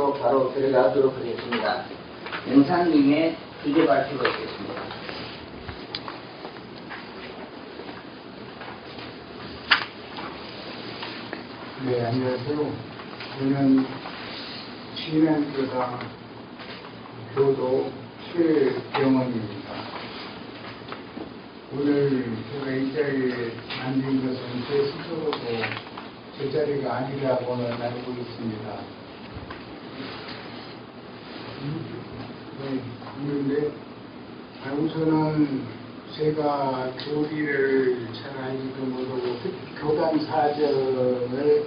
내용으로 바로 들어가도록 하겠습니다. 영상 중에 주제 발표가 있겠습니다. 네, 안녕하세요. 저는 신안교당 교도 최병원입니다. 오늘 제가 이 자리에 앉은 것은 제 스스로도 제 자리가 아니라고는 알고 있습니다. 네, 그런데 우선은 제가 교리를 잘 알지도 못하고 특히 교단 사정을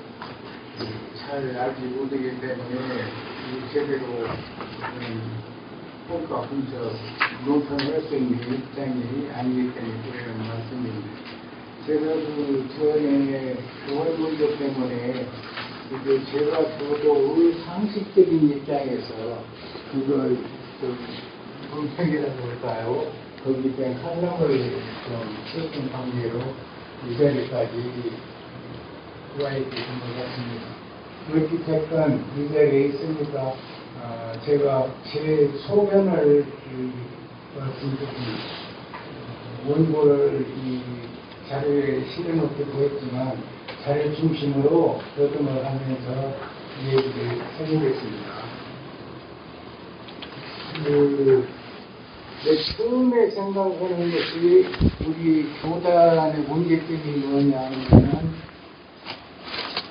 잘 알지 못하기 때문에 제대로 평가 분석 논평을 할 수 있는 입장이 아니기 때문에 그런 말씀입니다. 제가 그 전에 교회 문제 때문에 제가 교도의 상식적인 입장에서 그걸 좀 논평이라고 할까요? 거기에 대한 칼럼을 좀 썼던 관계로 이 자리까지 와 있게 된 것 같습니다. 그렇기 때문에 이 자리에 있으니까 제가 제 소견을 말씀드립니다. 원고를 이 자료에 실어놓기도 했지만 자료 중심으로 거듭을 하면서 이 얘기를 해보겠습니다. 처음에 생각하는 것이 우리 교단의 문제점이 뭐냐 하면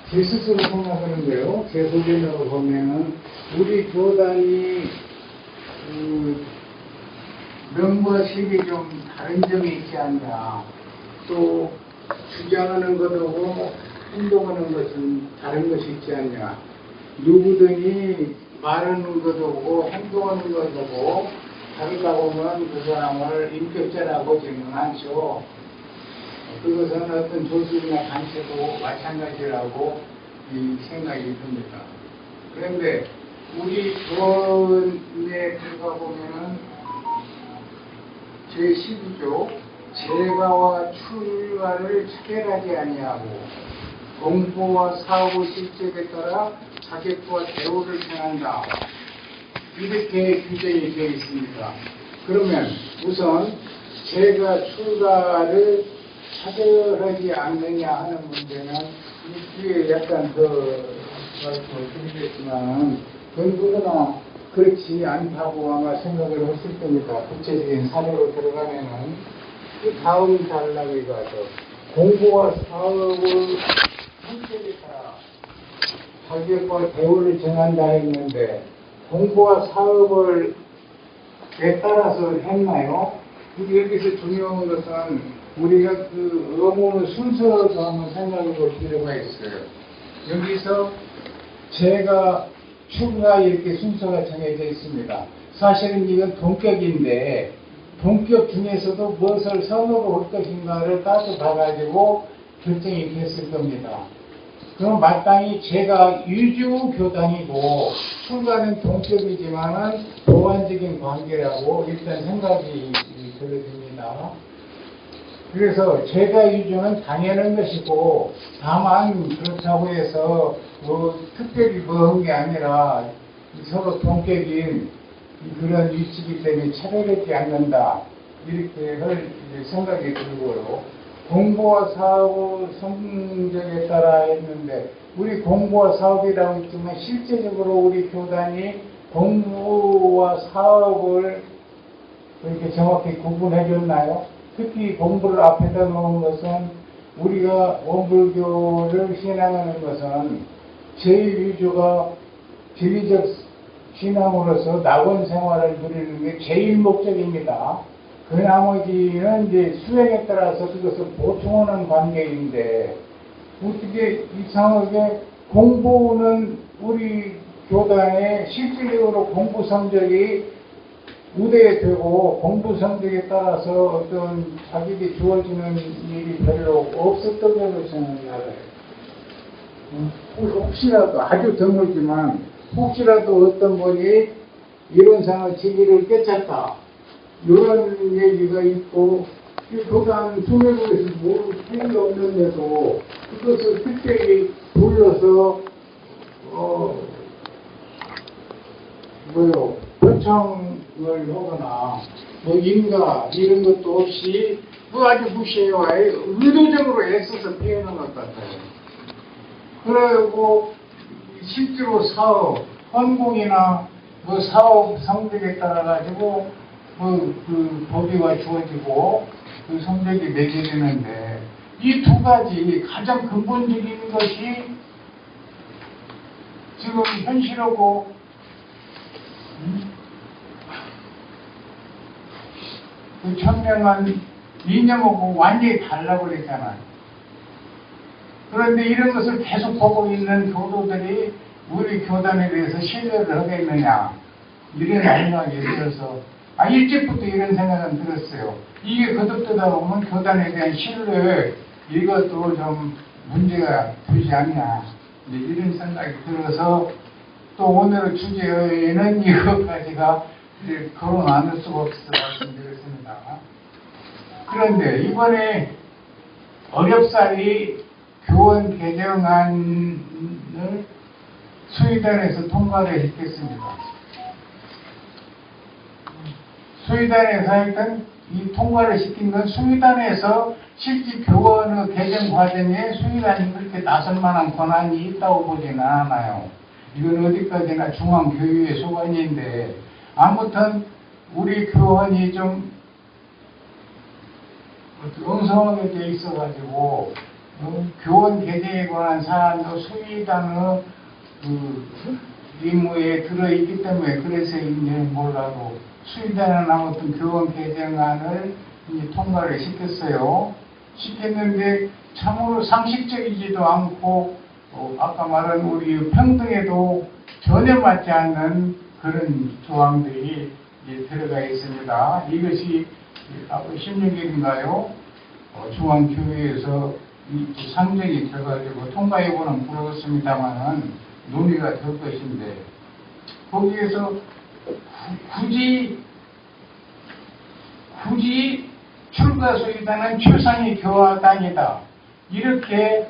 제 스스로 생각하는데요. 제 소견으로 보면은 우리 교단이 명과 실이 좀 다른 점이 있지 않냐. 또 주장하는 것하고 행동하는 것은 다른 것이 있지 않냐. 누구든지 말하는 것하고 행동하는 것하고 다르다고 하면 그 사람을 인격자라고 보지는 않죠. 그것은 어떤 조직이나 단체도 마찬가지라고 생각이 듭니다. 그런데 우리 교원에 들어가 보면은 제12조 재가와 출가를 차별하지 아니하고 공부와 사업의 실적에 따라 자격과 대우를 정한다. 이렇게 규정이 되어 있습니다. 그러면 우선 재가 출가를 차별하지 않느냐 하는 문제는 이 뒤에 약간 더 말씀을 드리겠지만 그러나 그렇지 않다고 아마 생각을 했을 겁니다. 구체적인 사례로 들어가면은 그 다음 단락에 가서 공부와 사업을 성격에 따라 자격과 대우를 정한다 했는데 공부와 사업을 왜 따라서 했나요? 여기서 중요한 것은 우리가 그 어문 순서도 한번 생각해 볼 필요가 있어요. 여기서 제가 추가 이렇게 순서가 정해져 있습니다. 사실은 이건 동격인데 동격 중에서도 무엇을 선호로 할 것인가를 따져봐가지고 결정이 됐을 겁니다. 그럼 마땅히 제가 유주 교단이고 출가는 동격이지만은 보완적인 관계라고 일단 생각이 들어집니다. 그래서 제가 유주는 당연한 것이고 다만 그렇다고 해서 특별히 한 게 아니라 서로 동격인 그런 위치이기 때문에 차별하지 않는다. 이렇게 할 생각이 들고요. 공부와 사업의 성적에 따라 했는데 우리 공부와 사업이라고 했지만 실제적으로 우리 교단이 공부와 사업을 그렇게 정확히 구분해 줬나요? 특히 공부를 앞에다 놓은 것은 우리가 원불교를 신앙하는 것은 제1위주가 진리적 신앙으로서 낙원 생활을 누리는 게 제일 목적입니다. 그 나머지는 이제 수행에 따라서 그것을 보충하는 관계인데 어떻게 이상하게 공부는 우리 교단의 실질적으로 공부 성적이 우대에 되고 공부 성적에 따라서 어떤 자격이 주어지는 일이 별로 없었던 걸로 생각해요. 혹시라도 아주 드물지만 혹시라도 어떤 분이 이론상의 진리를 깨쳤다. 이런 얘기가 있고 교단 수뇌부에서 모를 필요 없는데도 그것을 특별히 불러서 뭐요 표창을 하거나 뭐 인가 이런 것도 없이 뭐 아주 무시해요. 의도적으로 애써서 표현한 것 같아요. 그리고 실제로 사업, 헌공이나 뭐 사업 성적에 따라 가지고 그 법이가 주어지고 그 성적이 매겨지는데 이 두 가지 가장 근본적인 것이 지금 현실하고 그 천명한 이념하고 완전히 달라버렸잖아요. 그런데 이런 것을 계속 보고 있는 교도들이 우리 교단에 대해서 신뢰를 하겠느냐 이런 생각이 들어서 일찍부터 이런 생각은 들었어요. 이게 거듭되다 보면 교단에 대한 신뢰 이것도 좀 문제가 되지 않냐 이런 생각이 들어서 또 오늘의 주제에는 이것까지가 거론 안 할 수가 없어서 말씀드렸습니다. 그런데 이번에 어렵사리 교원 개정안을 수의단에서 통과를 했겠습니다. 수의단에서 하여튼 이 통과를 시킨 건 수의단에서 실제 교원의 개정 과정에 수의단이 그렇게 나설 만한 권한이 있다고 보지는 않아요. 이건 어디까지나 중앙교육의 소관인데 아무튼 우리 교원이 좀 엉성하게 돼 있어가지고 교원 개정에 관한 사안도 수의단의 임무에 들어있기 때문에 그래서인지 몰라도 수의단은 아무튼 교원 개정안을 통과를 시켰어요. 시켰는데 참으로 상식적이지도 않고 아까 말한 우리 평등에도 전혀 맞지 않는 그런 조항들이 들어가 있습니다. 이것이 16일인가요? 중앙교회에서 상정이 돼가지고 통과해보는 부르겠습니다만은 논의가 될 것인데 거기에서 굳이 출가수의단은 최상위 교화단이다 이렇게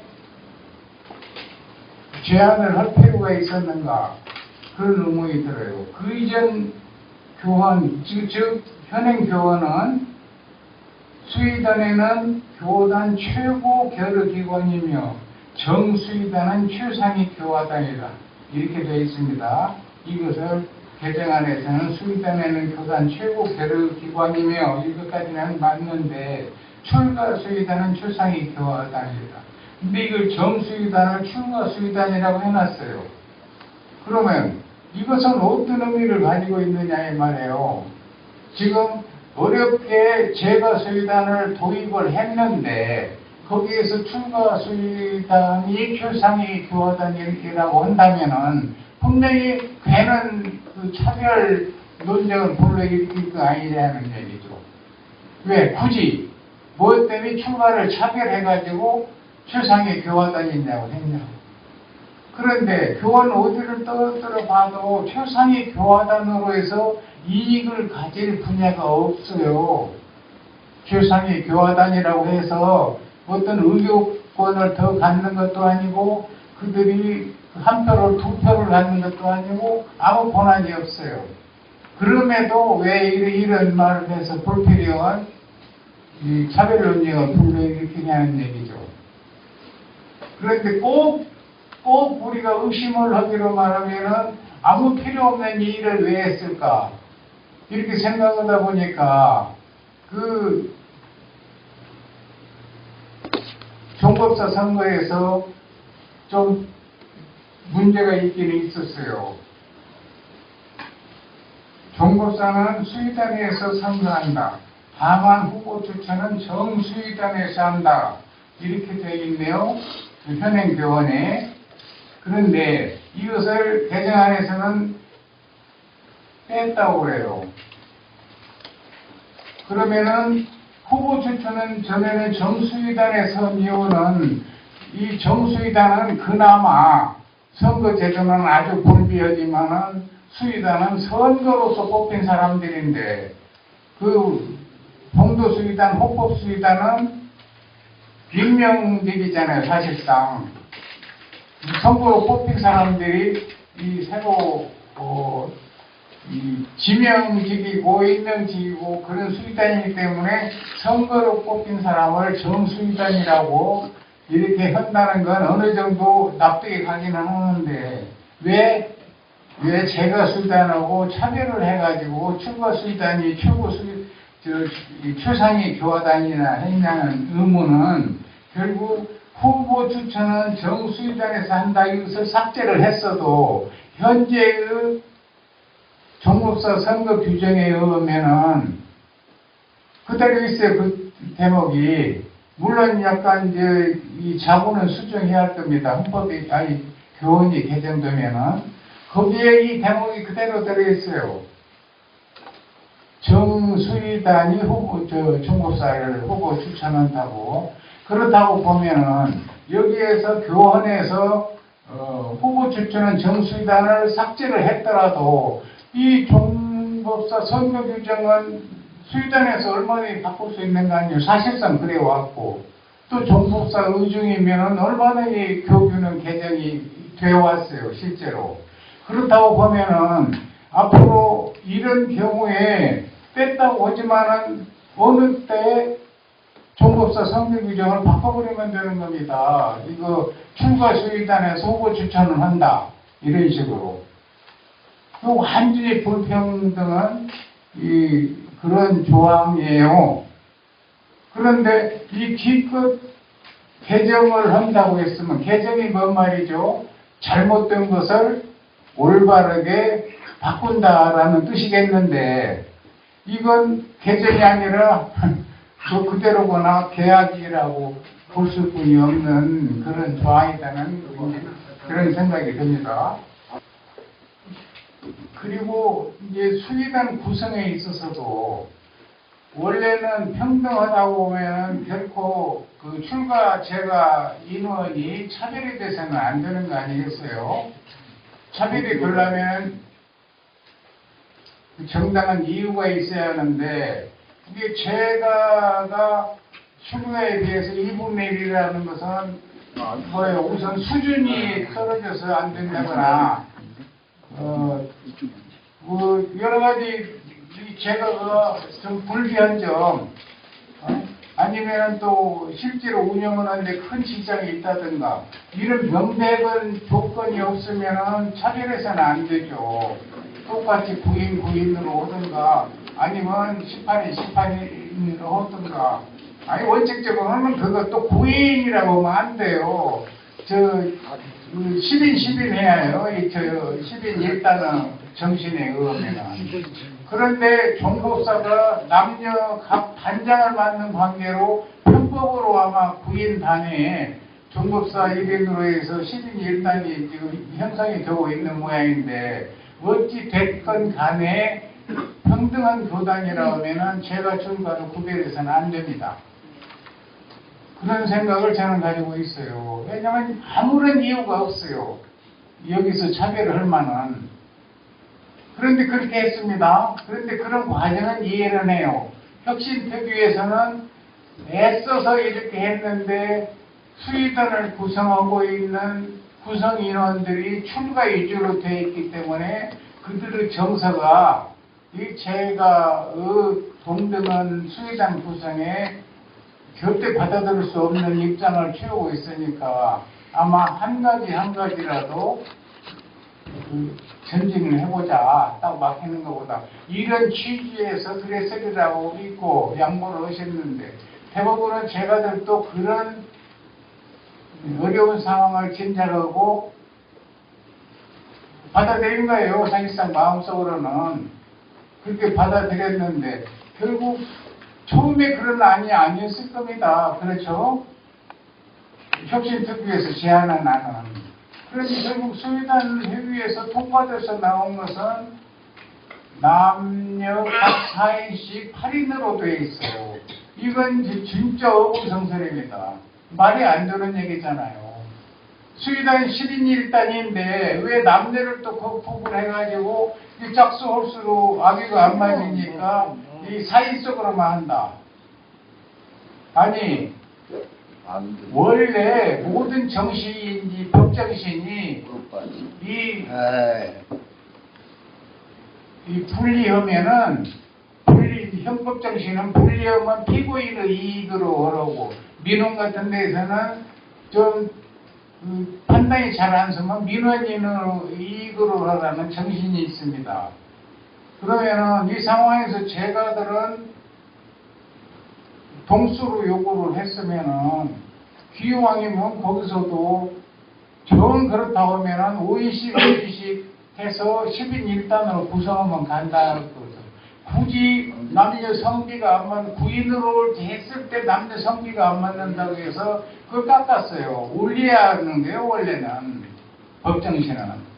제안을 할 필요가 있었는가 그런 의문이 들어요. 그 이전 교원 즉 현행 교원은 수의단에는 교단 최고 결의기관이며 정수의단은 최상위 교화단이다 이렇게 되어 있습니다. 이것을 개정안에서는 수의단에는 교단 최고 결의기관이며 이것까지는 맞는데 출가수의단은 최상위 교화단이다. 근데 이걸 정수의단을 출가수의단이라고 해놨어요. 그러면 이것은 어떤 의미를 가지고 있느냐에 말이에요. 지금 어렵게 재가수의단을 도입을 했는데 거기에서 출가수의단이 최상위 교화단이라고 한다면은 분명히 괜한 그 차별 논쟁을 불러일으킬 거 아니냐는 얘기죠. 왜? 굳이 뭐 때문에 출가를 차별해가지고 최상위 교화단이냐고 했냐고. 그런데 교원 어디를 떠들어 봐도 최상위 교화단으로 해서 이익을 가질 분야가 없어요. 최상위 교화단이라고 해서 어떤 의료권을 더 갖는 것도 아니고 그들이 한 표를 두 표를 갖는 것도 아니고 아무 권한이 없어요. 그럼에도 왜 이런 말을 해서 불필요한 이 차별 논쟁을 불러일으키냐는 얘기죠. 그런데 꼭 우리가 의심을 하기로 말하면은 아무 필요 없는 이 일을 왜 했을까? 이렇게 생각하다 보니까 그 종법사 선거에서 좀 문제가 있기는 있었어요. 종법사는 수의단에서 선거한다. 다만 후보 추천은 정수의단에서 한다. 이렇게 되어 있네요. 현행 교원에. 그런데 이것을 개정안에서는 뺐다고 그래요. 그러면은 후보 추천은 전에는 정수의단에서 한 이유는 이 정수의단은 그나마 선거제도는 아주 불비하지만은 수의단은 선거로서 뽑힌 사람들인데 그 봉도수의단, 호법수의단은 빈명직이잖아요. 사실상 선거로 뽑힌 사람들이 이 새로 이 지명직이고 임명직이고 그런 수의단이기 때문에 선거로 뽑힌 사람을 정수의단이라고 이렇게 한다는 건 어느 정도 납득이 가기는 하는데 왜 제가 수의단하고 차별을 해가지고 출가 수의단이 최상위 교화단이나 했냐는 의무는 결국 후보 추천은 정수의단에서 한다 이것을 삭제를 했어도 현재의 종법사 선거 규정에 의하면은 그대로 있어요. 그 대목이 물론 약간 이제 이 자구는 수정해야 할 겁니다. 헌법이 교원이 개정되면은 거기에 이 대목이 그대로 들어있어요. 정수의단이 종법사를 후보 추천한다고. 그렇다고 보면은 여기에서 교원에서 후보 추천은 정수의단을 삭제를 했더라도 이 종법사 선거 규정은 수의단에서 얼마든지 바꿀 수 있는 거 아니에요. 사실상 그래 왔고 또 종법사 의중이면은 얼마든지 교규는 개정이 되어 왔어요. 실제로. 그렇다고 보면은 앞으로 이런 경우에 뺐다고 하지만은 어느 때 종법사 선거 규정을 바꿔버리면 되는 겁니다. 이거 출가 수의단에서 후보 추천을 한다. 이런 식으로. 그 완전히 불평등한 그런 조항이에요. 그런데 이 기껏 개정을 한다고 했으면 개정이 뭔 말이죠? 잘못된 것을 올바르게 바꾼다라는 뜻이겠는데 이건 개정이 아니라 그대로거나 계약이라고 볼 수뿐이 없는 그런 조항이라는 그런 생각이 듭니다. 그리고 이제 수의단 구성에 있어서도 원래는 평등하다고 보면 결코 그 출가 제가 인원이 차별이 돼서는 안 되는 거 아니겠어요? 차별이 되려면 정당한 이유가 있어야 하는데 이게 제가가 출가에 비해서 2분의 1이라는 것은 뭐예요? 우선 수준이 떨어져서 안 된다거나 여러 가지 제가 좀 불리한 점 아니면 또 실제로 운영을 하는데 큰 지장이 있다든가 이런 명백한 조건이 없으면 차별해서는 안 되죠. 똑같이 부인으로 하든가 아니면 18인으로 하든가 아니 원칙적으로는 그거 또 9인이라고 하면 안 돼요. 10인 해야 해요. 10인 일단은 정신에 의하면. 그런데 종법사가 남녀 각 단장을 맡는 관계로 편법으로 아마 9인 단위에 종법사 1인으로 해서 10인 1단이 지금 형성이 되고 있는 모양인데 어찌 됐건 간에 평등한 교단이라 하면은 제가 출가를 구별해서는 안 됩니다. 그런 생각을 저는 가지고 있어요. 왜냐하면 아무런 이유가 없어요. 여기서 차별을 할 만한. 그런데 그렇게 했습니다. 그런데 그런 과정은 이해를 해요. 혁신특위에서는 애써서 이렇게 했는데 수의단을 구성하고 있는 구성인원들이 출가 위주로 되어 있기 때문에 그들의 정서가 이 제가 동등한 수의단 구성에 절대 받아들일 수 없는 입장을 취하고 있으니까 아마 한 가지라도 전진을 해보자 딱 막히는 것보다 이런 취지에서 그랬으리라고 믿고 양보를 하셨는데 대부분은 제가들 또 그런 어려운 상황을 짐작하고 받아들인 거예요. 사실상 마음속으로는 그렇게 받아들였는데 결국 처음에 그런 안이 아니었을 겁니다. 그렇죠? 혁신특위에서 제안한 안은. 그래서 결국 수의단 회의에서 통과돼서 나온 것은 남녀 각 4인씩 8인으로 되어 있어요. 이건 진짜 어불성설입니다. 말이 안 되는 얘기잖아요. 수의단 10인 1단인데 왜 남녀를 또 구분해가지고 짝수홀수로 아기가 안 맞으니까 이 4인석으로만 한다. 아니 원래 모든 정신이 법정신이 이 이 형법 정신은 불리하면 피고인의 이익으로 하라고, 민원 같은 데에서는 좀 판단이 잘 안 서면 민원인의 이익으로 하라는 정신이 있습니다. 그러면은 이 상황에서 제가들은 동수로 요구를 했으면은 기왕이면 거기서도 정 그렇다고 하면은 5인씩 5인씩 해서 10인 1단으로 구성하면 간다는 거죠. 굳이 남녀 성비가 안 맞는, 구인으로 했을 때 남녀 성비가 안 맞는다고 해서 그걸 깎았어요. 올려야 하는데요, 원래는. 법정신은.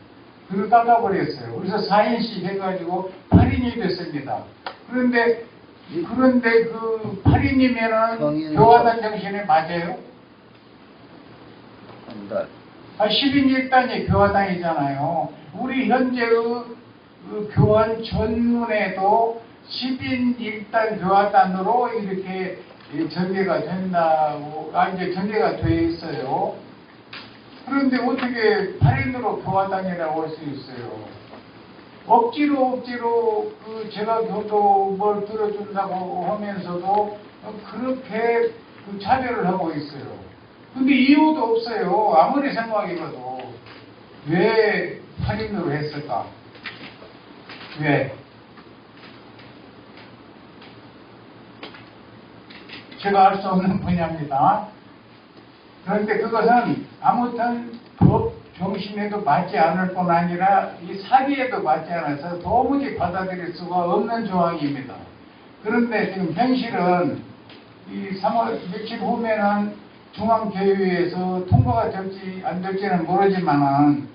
그걸 깎아버렸어요. 그래서 4인씩 해가지고 8인이 됐습니다. 그런데 그 8인이면은 교화단 정신에 맞아요? 10인 1단이 교화단이잖아요. 우리 현재의 그 교환 전문에도 10인 1단 교화단으로 이렇게 전개가 된다고, 이제 전개가 돼 있어요. 그런데 어떻게 8인으로 교화단이라고 할 수 있어요? 억지로 제가 교도 뭘 들어준다고 하면서도 그렇게 차별을 하고 있어요. 근데 이유도 없어요. 아무리 생각해봐도. 왜 8인으로 했을까? 왜? 제가 알 수 없는 분야입니다. 그런데 그것은 아무튼 법 정신에도 맞지 않을 뿐 아니라 이 사기에도 맞지 않아서 도무지 받아들일 수가 없는 조항입니다. 그런데 지금 현실은 이 3월 며칠 후면은 중앙개의회에서 통과가 될지 안 될지는 모르지만은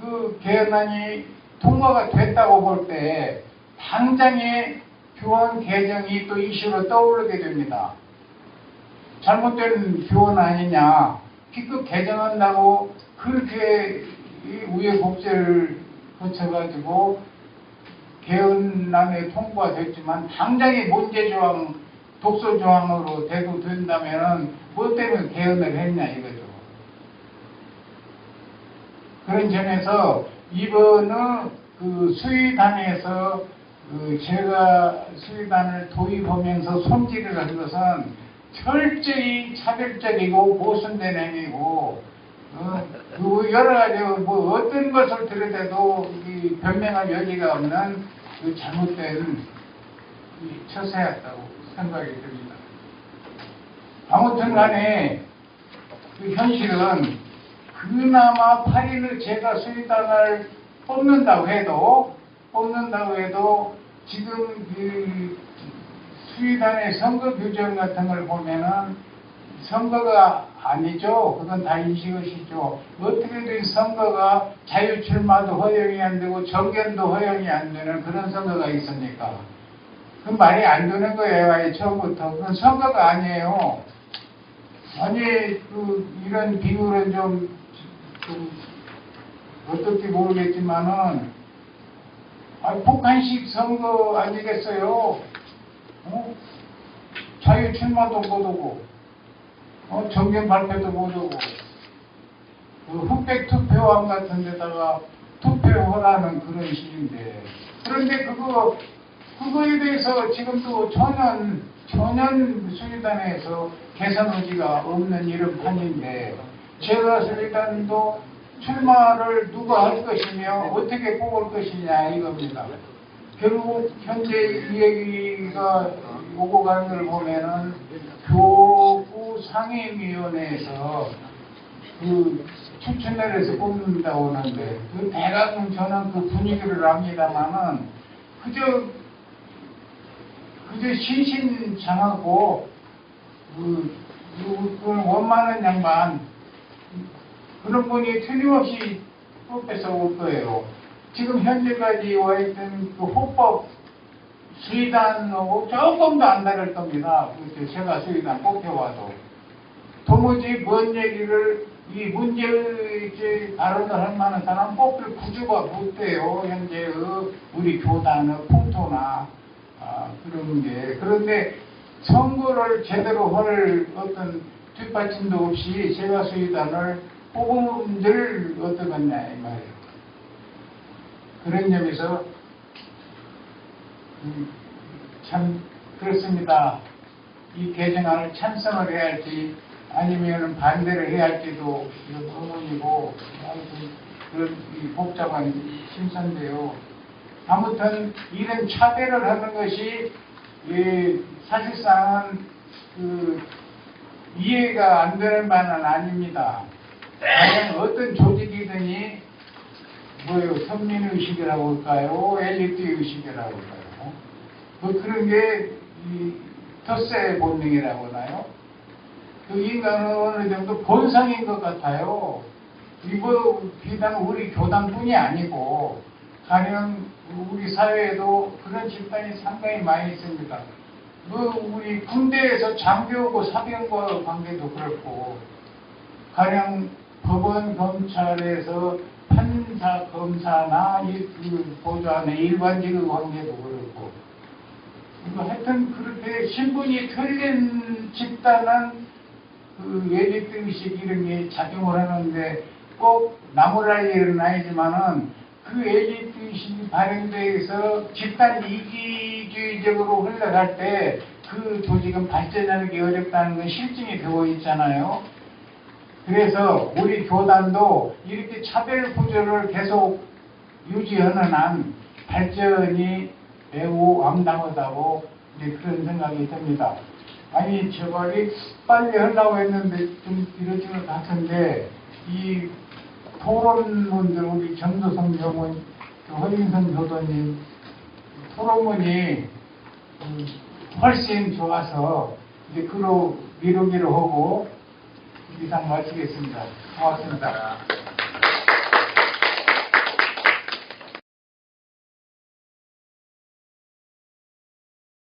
그 개헌안이 통과가 됐다고 볼 때 당장에 교원 개정이 또 이슈로 떠오르게 됩니다. 잘못된 교원 아니냐, B급 개정한다고 그렇게 우여곡절을 거쳐가지고 개헌안에 통과됐지만 당장에 문제조항, 독소조항으로 대도 된다면 뭐 때문에 개헌을 했냐 이거죠. 그런 점에서 이번은 그 수의단에서 제가 수의단을 도입하면서 손질을 한 것은 철저히 차별적이고 모순된 행위고, 여러 가지 뭐 어떤 것을 들여대도 변명할 여지가 없는 잘못된 처세였다고 생각이 듭니다. 아무튼 간에 그 현실은 그나마 8인을 제가 수의단을 뽑는다고 해도 지금 그 수의단의 선거 규정 같은 걸 보면은 선거가 아니죠. 그건 다 인식하시죠. 어떻게든 선거가 자유 출마도 허용이 안 되고 정견도 허용이 안 되는 그런 선거가 있습니까? 그 말이 안 되는 거예요. 아예 처음부터. 그건 선거가 아니에요. 아니 이런 비율은 좀 어떨지 모르겠지만은 북한식 선거 아니겠어요? 자유 출마도 못하고 정견 발표도 못하고 흑백 투표함 같은 데다가 투표하라는 그런 식인데, 그런데 그거에 대해서 지금도 전혀 수의단에서 개선 의지가 없는 이런 판인데, 제가 수의단도 출마를 누가 할 것이며 어떻게 뽑을 것이냐 이겁니다. 결국 현재 이 얘기가 오고 가는 걸 보면은 교구 상임위원회에서 추천을 해서 뽑는다고 하는데, 대략은 저는 그 분위기를 압니다만은 그저 신신장하고 원만한 양반 그런 분이 틀림없이 뽑혀서 올 거예요. 지금 현재까지 와 있던 그 호법 수의단하고 조금도 안 다를 겁니다. 제가 수의단 뽑혀와도 도무지 뭔 얘기를 이 문제 발언을 할 만한 사람 뽑힐 구조가 못 돼요. 현재 우리 교단의 풍토나 그런 게. 그런데 선거를 제대로 할 어떤 뒷받침도 없이 제가 수의단을 뽑은들 어떠겠냐 이 말이에요. 그런 점에서 참 그렇습니다. 이 개정안을 찬성을 해야 할지 아니면 반대를 해야 할지도 의문이고 하여튼 그런 이 복잡한 심사인데요. 아무튼 이런 차별을 하는 것이 사실상은 이해가 안 되는 바는 아닙니다. 과연 어떤 조직이든지 선민의식이라고 할까요? 엘리트의식이라고 할까요? 그런 게 텃세 본능이라고 하나요? 그 인간은 어느 정도 본성인 것 같아요. 이거 비단 우리 교단뿐이 아니고 가령 우리 사회에도 그런 집단이 상당히 많이 있습니다. 우리 군대에서 장교하고 사병과 관계도 그렇고 가령 법원, 검찰에서 판사, 검사나 보좌관의 일반직의 관계도 그렇고 하여튼 그렇게 신분이 틀린 집단은 엘리트의식 이런 게 작용을 하는데 꼭 나무랄 일은 아니지만은 그 엘리트의식이 발현돼서 집단 이기주의적으로 흘러갈 때 그 조직은 발전하기 어렵다는 건 실증이 되어 있잖아요. 그래서 우리 교단도 이렇게 차별 구조를 계속 유지하는 한 발전이 매우 암담하다고 그런 생각이 듭니다. 아니 제발이 빨리 하려고 했는데 좀 이러진 것 같은데 이 토론문들 우리 정도성 교원, 허인성 교도님 토론문이 훨씬 좋아서 이제 그로 미루기로 하고 이상 마치겠습니다. 고맙습니다.